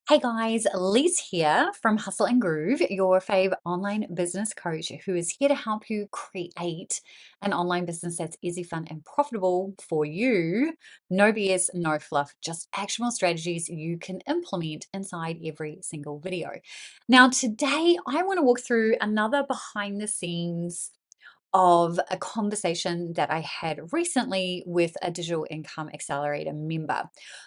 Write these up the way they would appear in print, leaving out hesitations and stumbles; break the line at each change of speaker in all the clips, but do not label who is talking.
Hey guys, Liz here from Hustle and Groove, your fave online business coach who is here to help you create an online business that's easy, fun, and profitable for you. No BS, no fluff, just actionable strategies you can implement inside every single video. Now, today I want to walk through another behind the scenes of a conversation that I had recently with a Digital Income Accelerator member.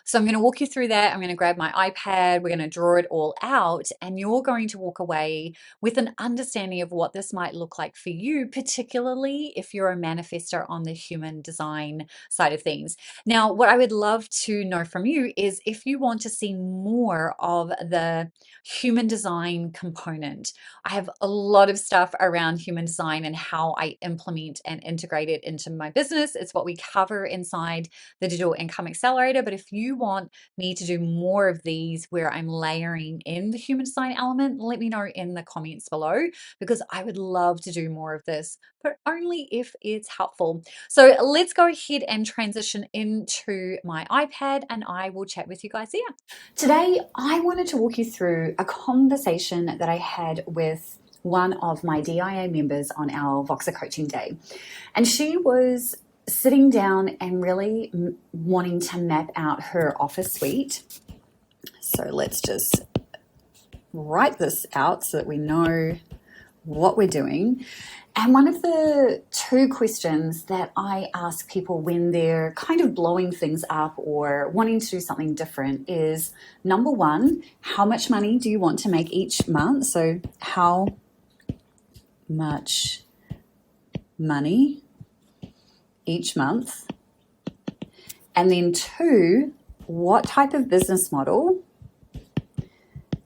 So I'm going to walk you through that. I'm going to grab my iPad, we're going to draw it all out, and you're going to walk away with an understanding of what this might look like for you, particularly if you're a manifestor on the human design side of things. Now, what I would love to know from you is if you want to see more of the human design component. I have a lot of stuff around human design and how I implement and integrate it into my business. It's what we cover inside the Digital Income Accelerator. But if you want me to do more of these where I'm layering in the human design element, let me know in the comments below because I would love to do more of this, but only if it's helpful. So let's go ahead and transition into my iPad and I will chat with you guys there. Today, I wanted to walk you through a conversation that I had with one of my DIA members on our Voxer coaching day. And she was sitting down and really wanting to map out her office suite. So let's just write this out so that we know what we're doing. And one of the two questions that I ask people when they're kind of blowing things up or wanting to do something different is, number one, how much money do you want to make each month? So how much money each month? And then two, what type of business model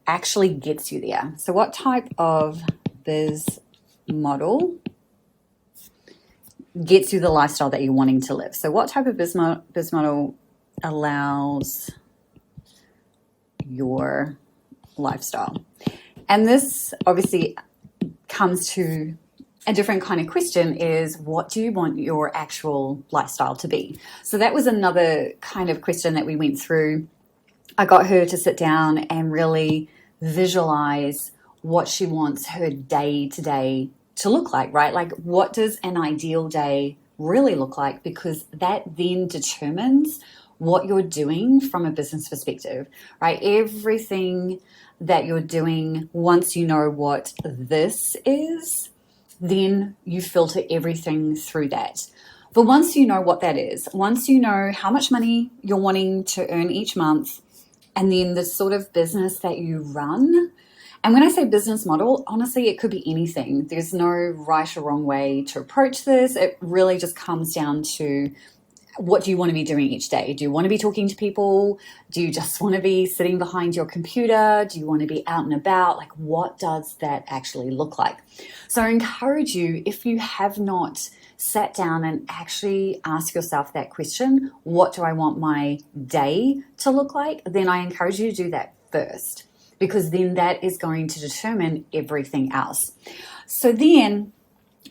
actually gets you there? So what type of biz model gets you the lifestyle that you're wanting to live? So what type of biz model allows your lifestyle? And this obviously comes to a different kind of question is, what do you want your actual lifestyle to be? So that was another kind of question that we went through. I got her to sit down and really visualize what she wants her day to day to look like, right? Like, what does an ideal day really look like? Because that then determines what you're doing from a business perspective, right? Everything that you're doing, once you know what this is, then you filter everything through that. But once you know what that is, once you know how much money you're wanting to earn each month, and then the sort of business that you run. And when I say business model, honestly, it could be anything. There's no right or wrong way to approach this. It really just comes down to, what do you want to be doing each day? Do you want to be talking to people? Do you just want to be sitting behind your computer? Do you want to be out and about? Like, what does that actually look like? So I encourage you, if you have not sat down and actually ask yourself that question, what do I want my day to look like? Then I encourage you to do that first, because then that is going to determine everything else. So then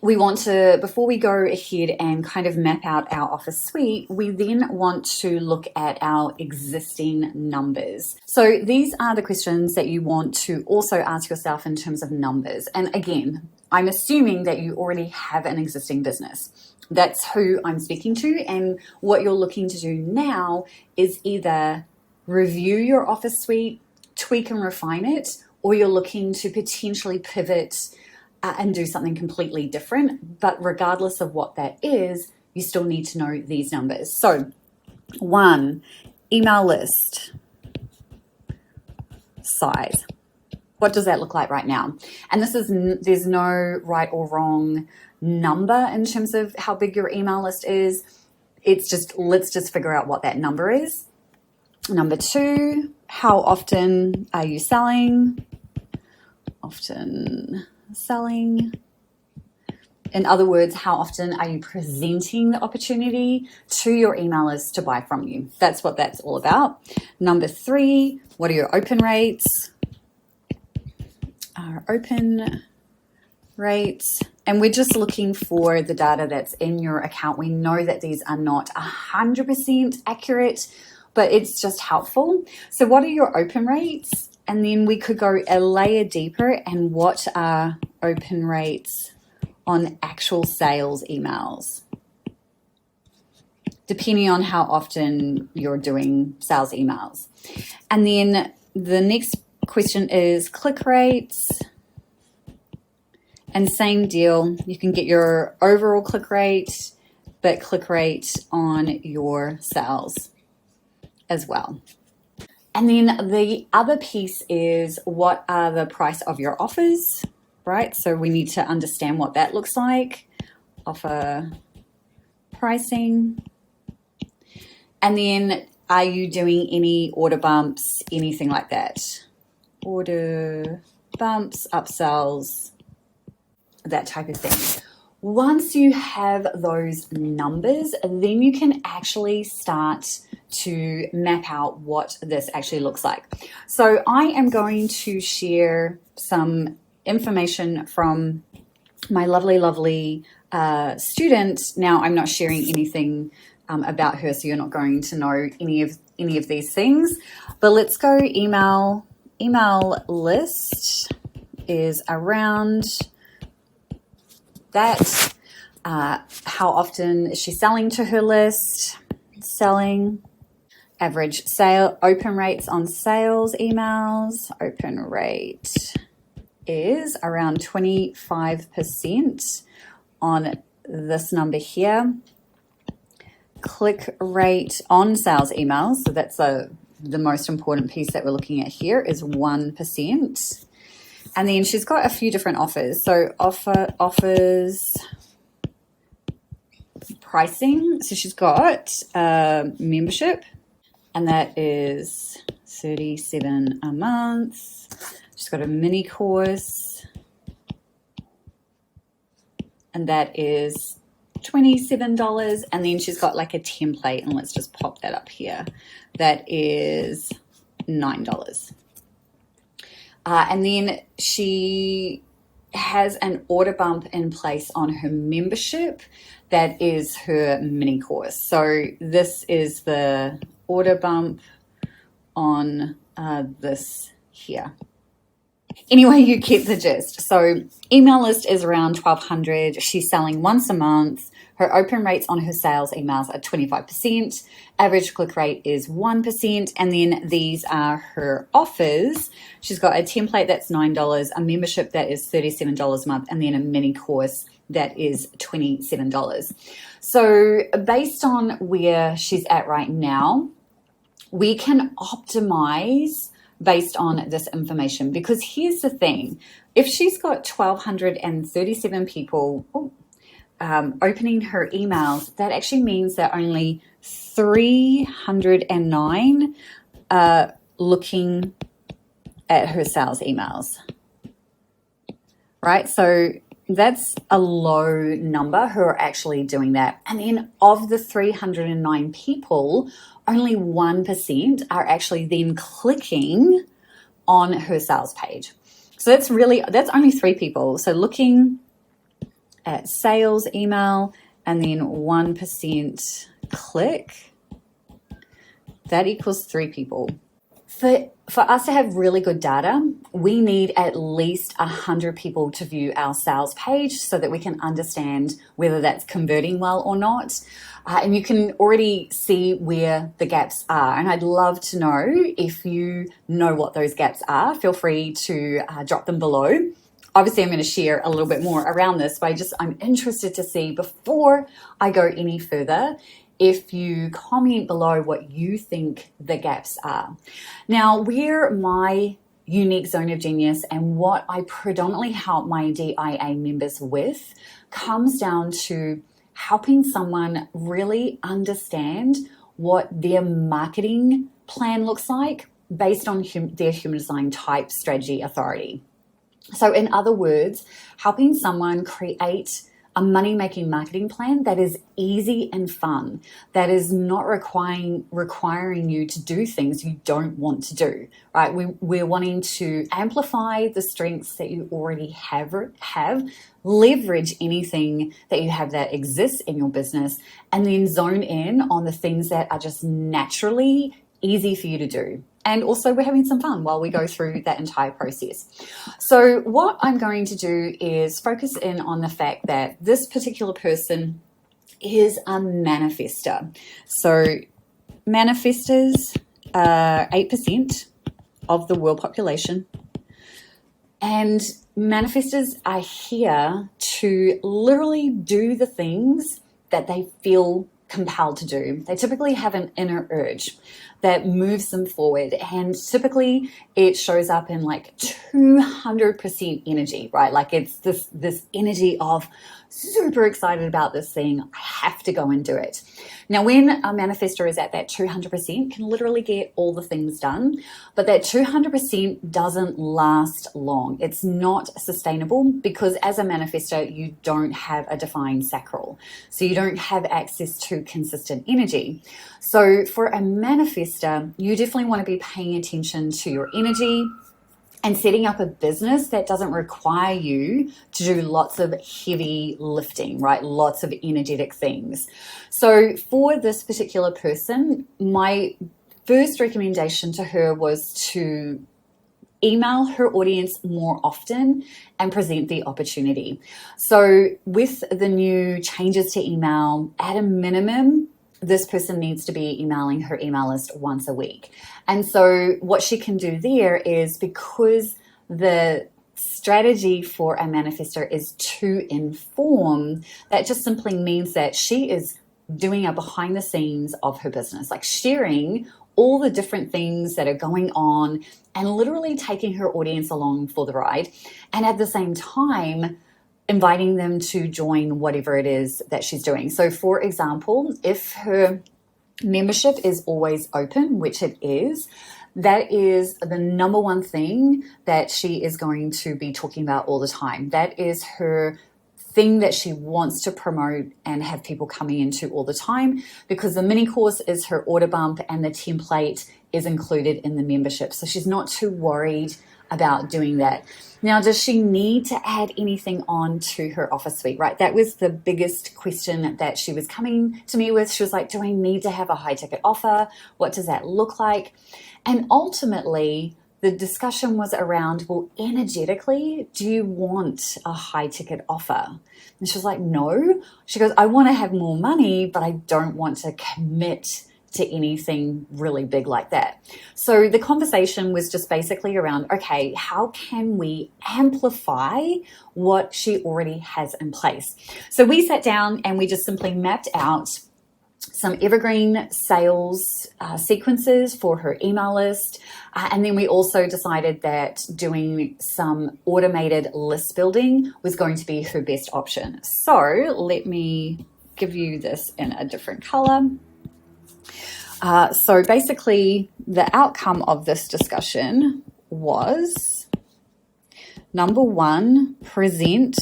we want to, before we go ahead and kind of map out our office suite, we then want to look at our existing numbers. So these are the questions that you want to also ask yourself in terms of numbers. And again, I'm assuming that you already have an existing business. That's who I'm speaking to. And what you're looking to do now is either review your office suite, tweak and refine it, or you're looking to potentially pivot and do something completely different. But regardless of what that is, you still need to know these numbers. So 1, email list size. What does that look like right now? And there's no right or wrong number in terms of how big your email list is. It's just, let's just figure out what that number is. Number 2, how often are you selling? Often selling. In other words, how often are you presenting the opportunity to your email list to buy from you? That's what that's all about. Number 3, what are your open rates? Open rates. And we're just looking for the data that's in your account. We know that these are not 100% accurate, but it's just helpful. So what are your open rates? And then we could go a layer deeper, and what are open rates on actual sales emails, depending on how often you're doing sales emails. And then the next question is click rates. And same deal, you can get your overall click rate, but click rate on your sales as well. And then the other piece is what are the price of your offers, right? So we need to understand what that looks like. Offer pricing. And then are you doing any order bumps, anything like that? Order bumps, upsells, that type of thing. Once you have those numbers, then you can actually start to map out what this actually looks like. So I am going to share some information from my lovely student. Now I'm not sharing anything about her, so you're not going to know any of these things. But let's go email list is around that. How often is she selling to her list? Selling. Average sale, open rates on sales emails. Open rate is around 25% on this number here. Click rate on sales emails, so that's the most important piece that we're looking at here, is 1%. And then she's got a few different offers. So offers, pricing. So she's got membership, and that is $37 a month. She's got a mini course, and that is $27. And then she's got like a template, and let's just pop that up here. That is $9. And then she has an order bump in place on her membership. That is her mini course. So this is the order bump on this here. Anyway, you get the gist. So email list is around 1,200. She's selling once a month. Her open rates on her sales emails are 25%. Average click rate is 1%. And then these are her offers. She's got a template that's $9, a membership that is $37 a month, and then a mini course that is $27. So based on where she's at right now, we can optimize based on this information, because here's the thing. If she's got 1,237 people opening her emails, that actually means that only 309 are looking at her sales emails, right? So that's a low number who are actually doing that. And then of the 309 people, only 1% are actually then clicking on her sales page. So that's only 3 people. So looking at sales email and then 1% click, that equals 3 people. For us to have really good data, we need at least 100 people to view our sales page so that we can understand whether that's converting well or not. And you can already see where the gaps are. And I'd love to know if you know what those gaps are. Feel free to drop them below. Obviously, I'm going to share a little bit more around this, but I'm interested to see, before I go any further, if you comment below what you think the gaps are. Now, where my unique zone of genius and what I predominantly help my DIA members with comes down to helping someone really understand what their marketing plan looks like based on their human design type, strategy, authority. So in other words, helping someone create a money-making marketing plan that is easy and fun, that is not requiring you to do things you don't want to do, right? We're wanting to amplify the strengths that you already have, leverage anything that you have that exists in your business, and then zone in on the things that are just naturally easy for you to do. And also we're having some fun while we go through that entire process. So what I'm going to do is focus in on the fact that this particular person is a manifestor. So manifestors are 8% of the world population. And manifestors are here to literally do the things that they feel compelled to do. They typically have an inner urge that moves them forward, and typically it shows up in like 200% energy, right? Like it's this energy of super excited about this thing, I have to go and do it. Now, when a manifestor is at that 200%, can literally get all the things done, but that 200% doesn't last long. It's not sustainable because as a manifestor, you don't have a defined sacral. So you don't have access to consistent energy. So for a manifestor, you definitely want to be paying attention to your energy and setting up a business that doesn't require you to do lots of heavy lifting, right? Lots of energetic things. So for this particular person, my first recommendation to her was to email her audience more often and present the opportunity. So with the new changes to email, at a minimum, this person needs to be emailing her email list once a week. And so what she can do there is, because the strategy for a manifestor is to inform, that just simply means that she is doing a behind the scenes of her business, like sharing all the different things that are going on and literally taking her audience along for the ride. And at the same time, inviting them to join whatever it is that she's doing. So for example, if her membership is always open, which it is, that is the number one thing that she is going to be talking about all the time. That is her thing that she wants to promote and have people coming into all the time, because the mini course is her order bump and the template is included in the membership. So she's not too worried about doing that. Now, does she need to add anything on to her offer suite, right? That was the biggest question that she was coming to me with. She was like, do I need to have a high ticket offer? What does that look like? And ultimately, the discussion was around, well, energetically, do you want a high ticket offer? And she was like, no. She goes, I want to have more money, but I don't want to commit to anything really big like that. So the conversation was just basically around, okay, how can we amplify what she already has in place? So we sat down and we just simply mapped out some evergreen sales sequences for her email list. And then we also decided that doing some automated list building was going to be her best option. So let me give you this in a different color. So basically, the outcome of this discussion was, number one, present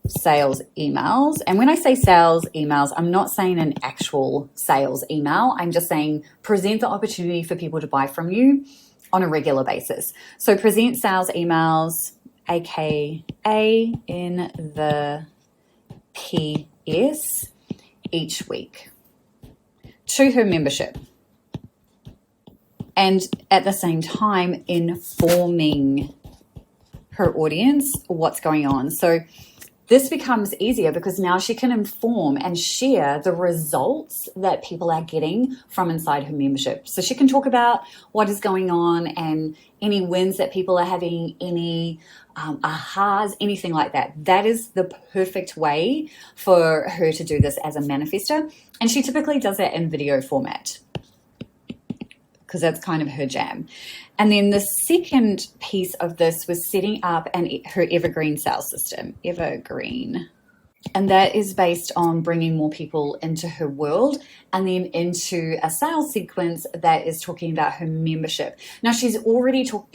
sales emails. And when I say sales emails, I'm not saying an actual sales email. I'm just saying present the opportunity for people to buy from you on a regular basis. So present sales emails, aka in the PS, each week to her membership, and at the same time informing her audience what's going on. So this becomes easier because now she can inform and share the results that people are getting from inside her membership. So she can talk about what is going on and any wins that people are having, any ahas, anything like that. That is the perfect way for her to do this as a manifestor. And she typically does that in video format because that's kind of her jam. And then the second piece of this was setting up her evergreen sales system, evergreen. And that is based on bringing more people into her world and then into a sales sequence that is talking about her membership. Now, she's already going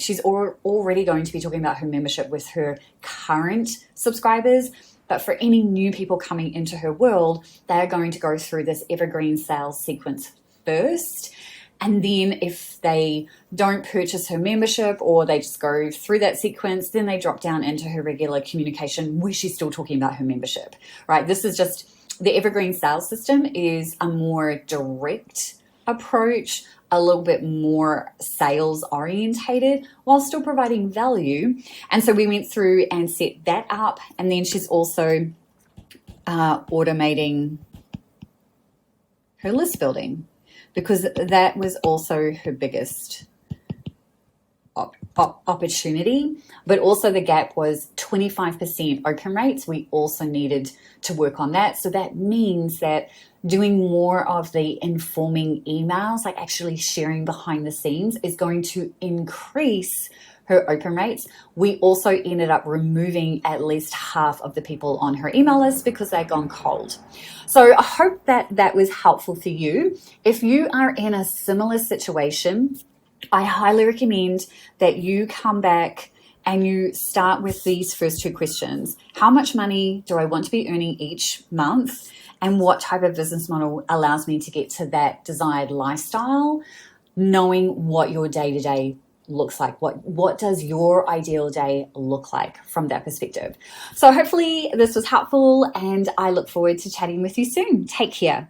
to be talking about her membership with her current subscribers, but for any new people coming into her world, they are going to go through this evergreen sales sequence first. And then if they don't purchase her membership or they just go through that sequence, then they drop down into her regular communication where she's still talking about her membership, right? This is just, the evergreen sales system is a more direct approach, a little bit more sales orientated while still providing value. And so we went through and set that up. And then she's also automating her list building, because that was also her biggest opportunity. But also the gap was 25% open rates. We also needed to work on that. So that means that doing more of the informing emails, like actually sharing behind the scenes, is going to increase her open rates. We also ended up removing at least half of the people on her email list because they'd gone cold. So I hope that that was helpful for you. If you are in a similar situation, I highly recommend that you come back and you start with these first two questions. How much money do I want to be earning each month? And what type of business model allows me to get to that desired lifestyle? Knowing what your day-to-day looks like. What does your ideal day look like from that perspective? So hopefully this was helpful, and I look forward to chatting with you soon. Take care.